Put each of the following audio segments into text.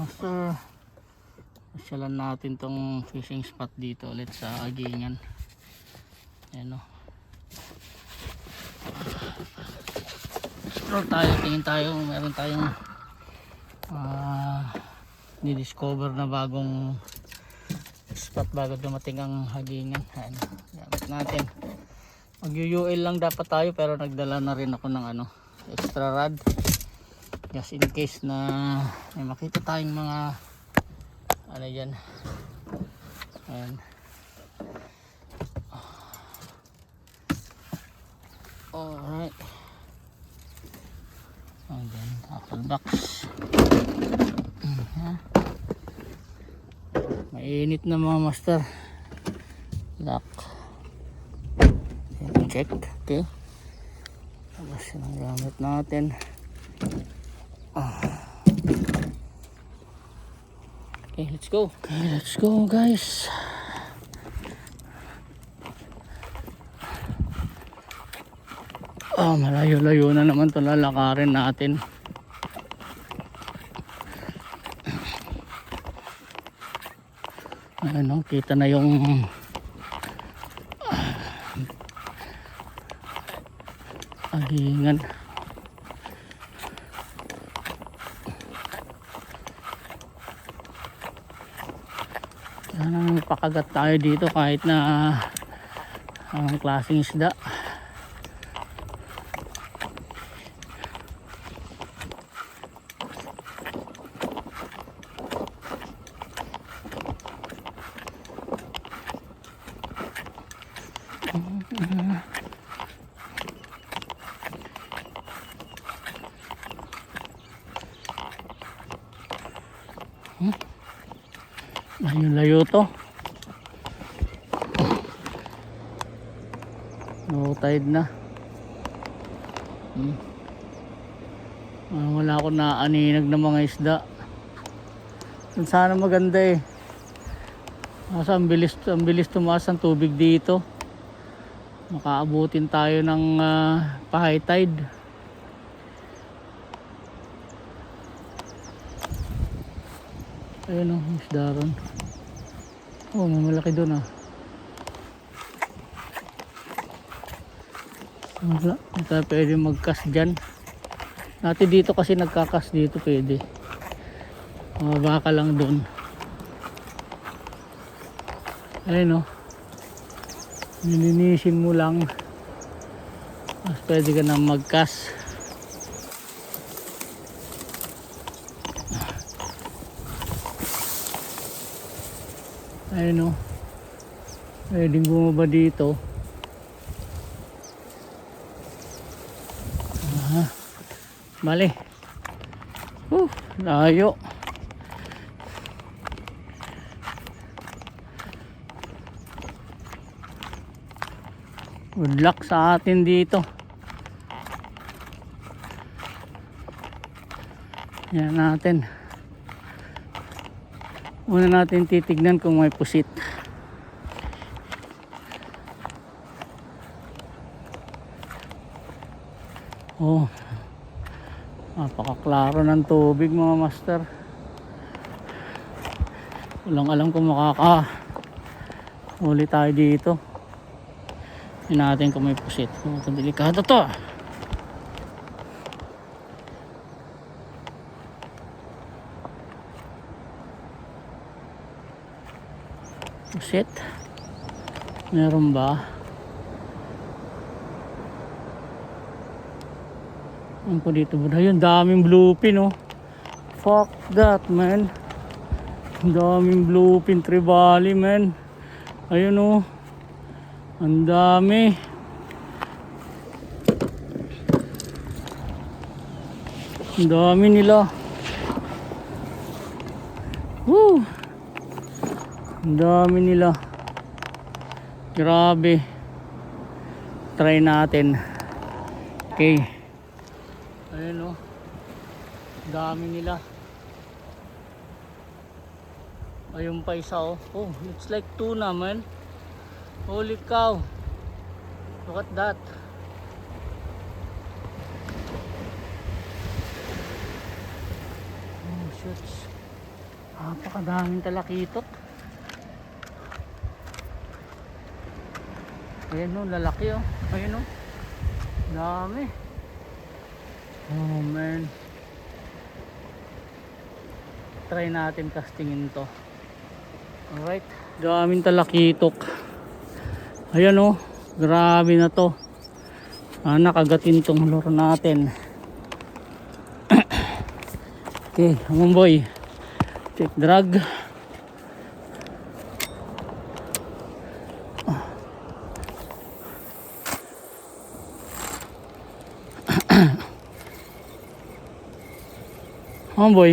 Master, pasyalan natin tong fishing spot dito ulit sa Agingan. Ayan o. Explore tayo, tingin tayo, meron tayong ni-discover na bagong spot bago dumating ang Agingan. Ayan, gamit natin. Mag-UUL lang dapat tayo, pero nagdala na rin ako ng extra rod, just in case na may makita tayong mga dyan. Ayan. Alright, ayan, tackle box. Mainit na mga master. Lock. Check. Okay, tapos yung gamit natin. Okay, let's go. Okay, let's go guys. Malayo-layo na naman ito lalakarin natin. Ayun, kita na yung Agingan. Sana pakagat tayo dito kahit na ang klaseng isda. Layo-layo to. No tide na. Wala akong naaninag ng mga isda. Sana maganda eh. Asa ang bilis tumaas ang tubig dito. Makaabutin tayo ng pa-high tide. Ayun o, isda ron. Oh, malaki doon ah. Wala, hindi tayo pwede mag-cast dyan. Dati dito kasi nagka-cast dito pwede. Baka lang doon. Ayun o. Nilinisin mo lang. Mas pwede ka na mag-cast. Ayun o. Pwedeng bumaba dito. Bale. Layo. Good luck sa atin dito. Yan natin. Una natin titignan kung may pusit. Oh, napakaklaro ng tubig mga master. Walang alam kung makaka-huli tayo dito. Hindi natin kung may pusit. Delikado to. Pusit? Meron ba? Ano po dito ba? Ayun, daming bluefin oh. Fuck that man. Daming bluefin trevally man. Ayun oh. Ang dami. Ang dami nila. Woo! Ang dami nila. Grabe. Try natin. Okay. Ayun oh. Ang dami nila. Ayun pa isa oh. Oh, looks like tuna man. Holy cow. Look at that. Oh, shoots. Napakadaming talakitok. Ayan o, lalaki o. Ayan o, dami. Oh man, try natin castingin to. Alright, daming talakitok. Ayan o, grabe na to. Nakagatin tong lure natin. Okay, hamon boy, check drag. Hamon boy,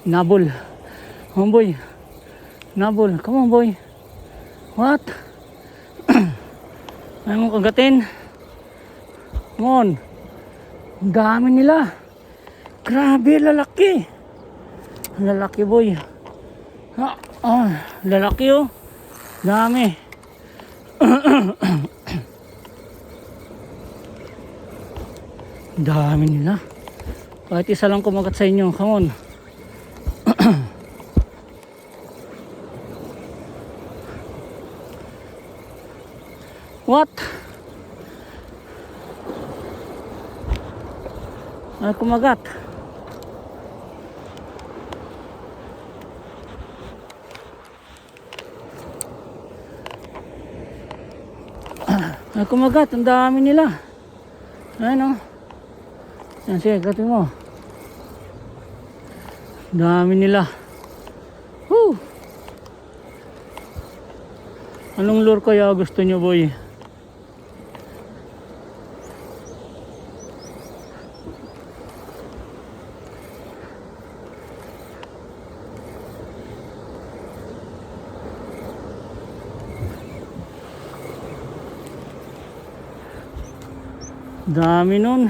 nabol. Hamon boy, nabol. Come on boy. What? Ayaw mo kagatin. Come on. Ang dami nila. Grabe, lalaki. Lalaki boy. Lalaki oh. Dami. Dami nila. Kahit isa lang kumagat sa inyo. Come on. What? Ay, kumagat. Ay, kumagat. Ang dami nila. Ayan o. Yan, sige, gatin mo. Ang dami nila. Woo! Anong lure kaya gusto nyo boy? Dami nun.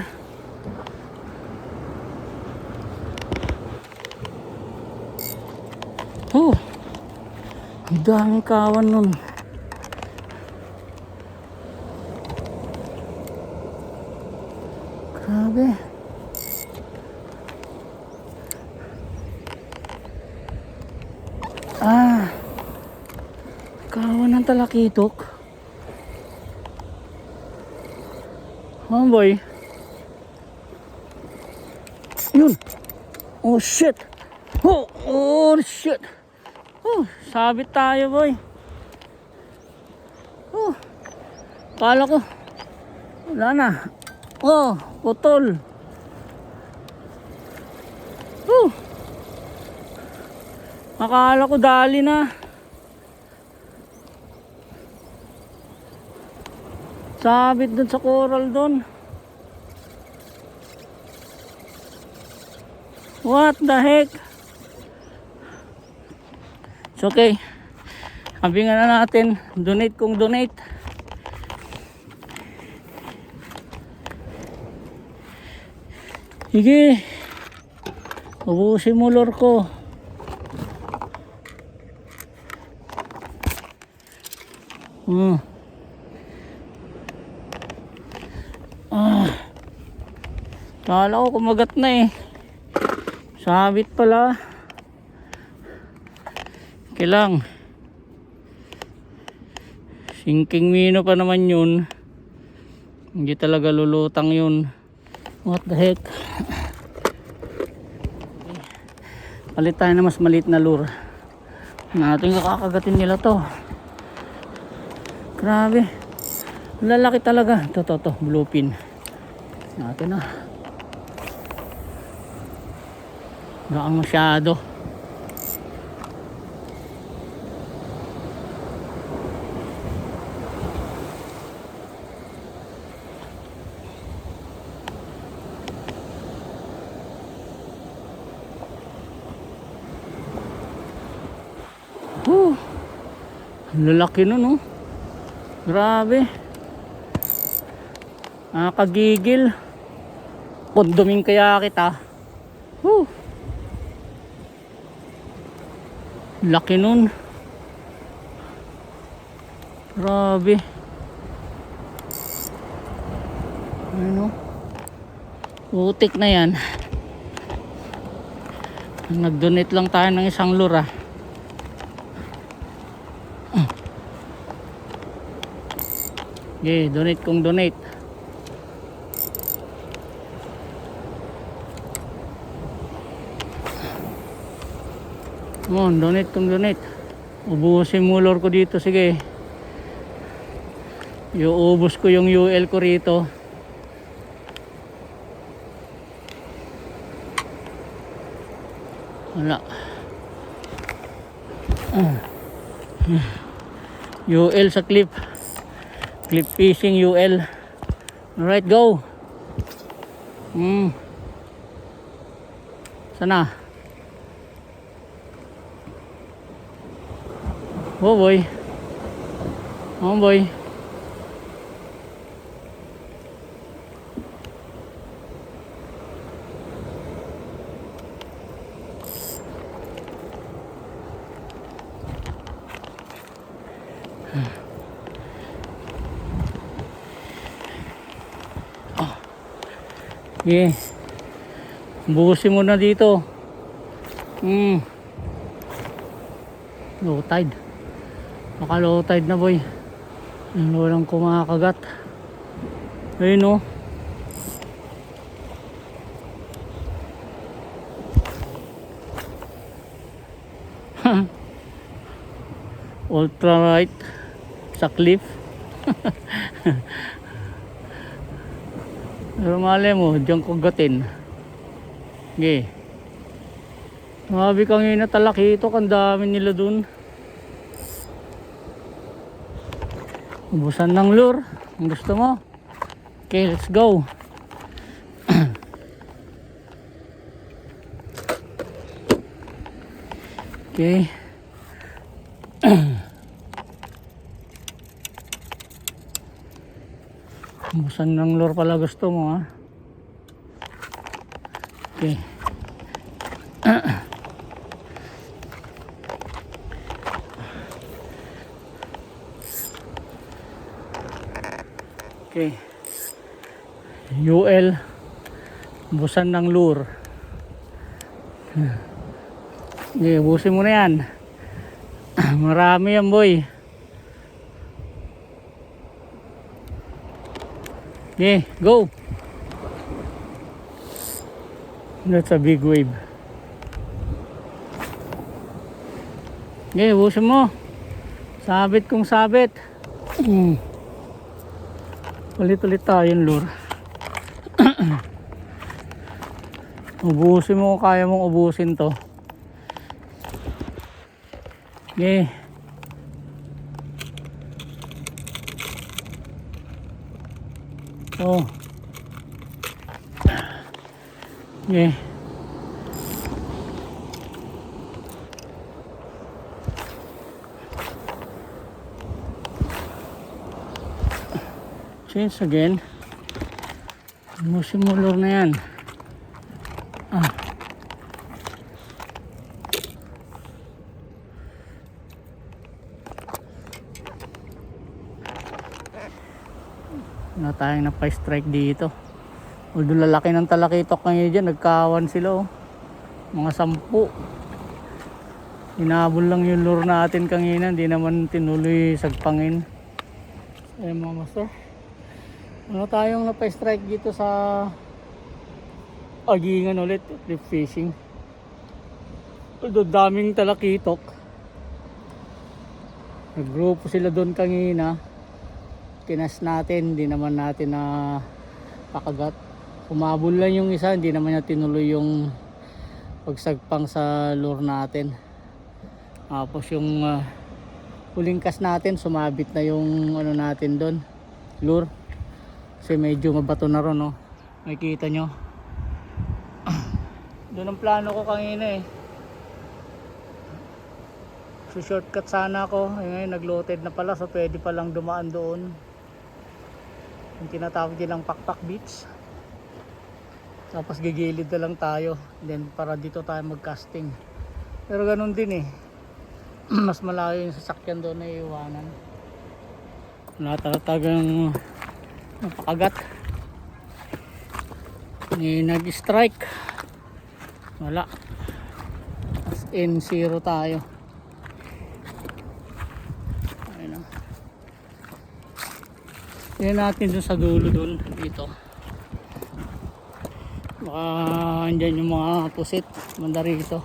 Oh, ang daming kawan nun. Grabe. Kawan ng talakitok. Oh boy. Yun. Oh shit. Oh shit. Sabit tayo boy. Kala ko wala na. Putol. Akala ko dali na. Sabit dun sa coral dun. What the heck? It's okay. Abingan na natin. Donate kung donate. Sige. Ubusin mo lure ko. Kala ko kumagat na eh. Sabit pala. Kailang sinking mino pa naman yun. Hindi talaga lulutang yun. What the heck. Palit tayo na mas maliit na lure. Natin kakagatin nila to. Grabe. Lalaki talaga. To bluefin natin na. Gaang masyado. Lalaki nun oh. Grabe. Nakakagigil. Konduming kaya kita. Laki nun. Grabe. Ano? Putik na yan. Nag-donate lang tayo ng isang lure ah. Okay, donate kung donate. Come on, donate kung donate. Ubusin mo lure ko dito, sige. Iuubos ko yung UL ko rito. Wala. UL sa clip. Clip fishing UL. Alright, go. Sana. Oh boy. Oh boy. Yeah. Buhusin mo na dito. Low tide. Baka low tide na boy. Walang kumakagat. Ayun oh. Ultra right sa cliff. Pero mali mo, diyan ko gatin. Okay. Mabi kang inatalaki ito, ang dami nila dun. Ubusan ng lure. Ang gusto mo? Okay, let's go. Okay. Ubusan ng lure pala gusto mo ha. Okay. Okay. UL. Ubusan ng lure. Okay, ubusin mo na yan. Marami yan boy. Okay, go. That's a big wave. Okay, ubusin mo. Sabit kung sabit. Ulit-ulit tayong lure. Ubusin mo kung kaya mong ubusin to. Okay. Oh. Okay. Change again. Ubusin mo lure na yan. Na tayong napa-strike dito. Although lalaki ng talakitok ngayon dyan, nagkawan sila oh. Mga 10. Hinabol lang yung lure natin kanina, hindi naman tinuloy sagpangin. Ayun mga master. Ano tayong napa-strike dito sa Agingan ulit, cliff fishing. Although daming talakitok. Naggrupo sila doon kanina. Kinas natin, hindi naman natin na pakagat. Humabol lang yung isa, hindi naman niya tinuloy yung pagsagpang sa lure natin. Tapos yung huling cast natin, sumabit na yung ano natin doon, lure. Kasi medyo mabato na ron, no? Makikita nyo. Doon ang plano ko kanina eh. So shortcut sana ako. Ngayon nag-loaded na pala, so pwede palang dumaan doon. Yung tinatawag nilang Pakpak Beach. Tapos gigilid na lang tayo. Then para dito tayo mag-casting. Pero ganun din eh. Mas malayo yung sasakyan doon na iiwanan. Wala talagang napakagat. May nag-strike. Wala. As in 0 tayo. Ayun na. Tingnan natin dun sa dulo dun. Dito. Baka andyan yung mga pusit. Manda rito.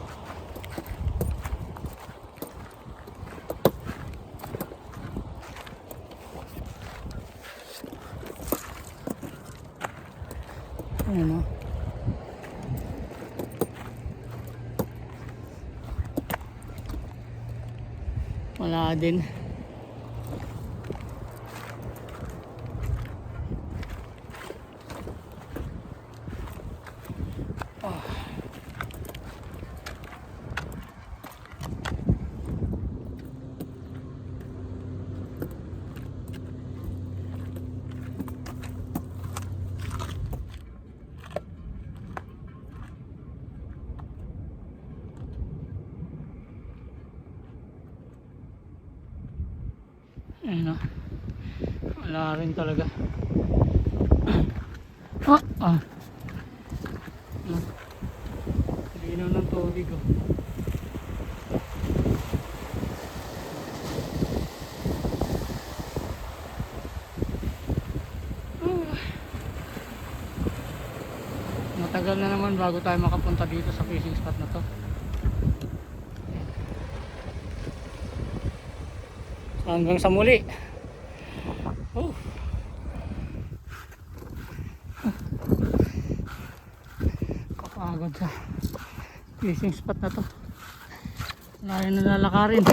Ayun o. Wala din. Ayun o. Wala rin talaga. Linaw ng tubig o. Matagal na naman bago tayo makapunta dito sa fishing spot na to. Hanggang sa muli. Kapagod sa fishing spot na to. Wala na lalakarin.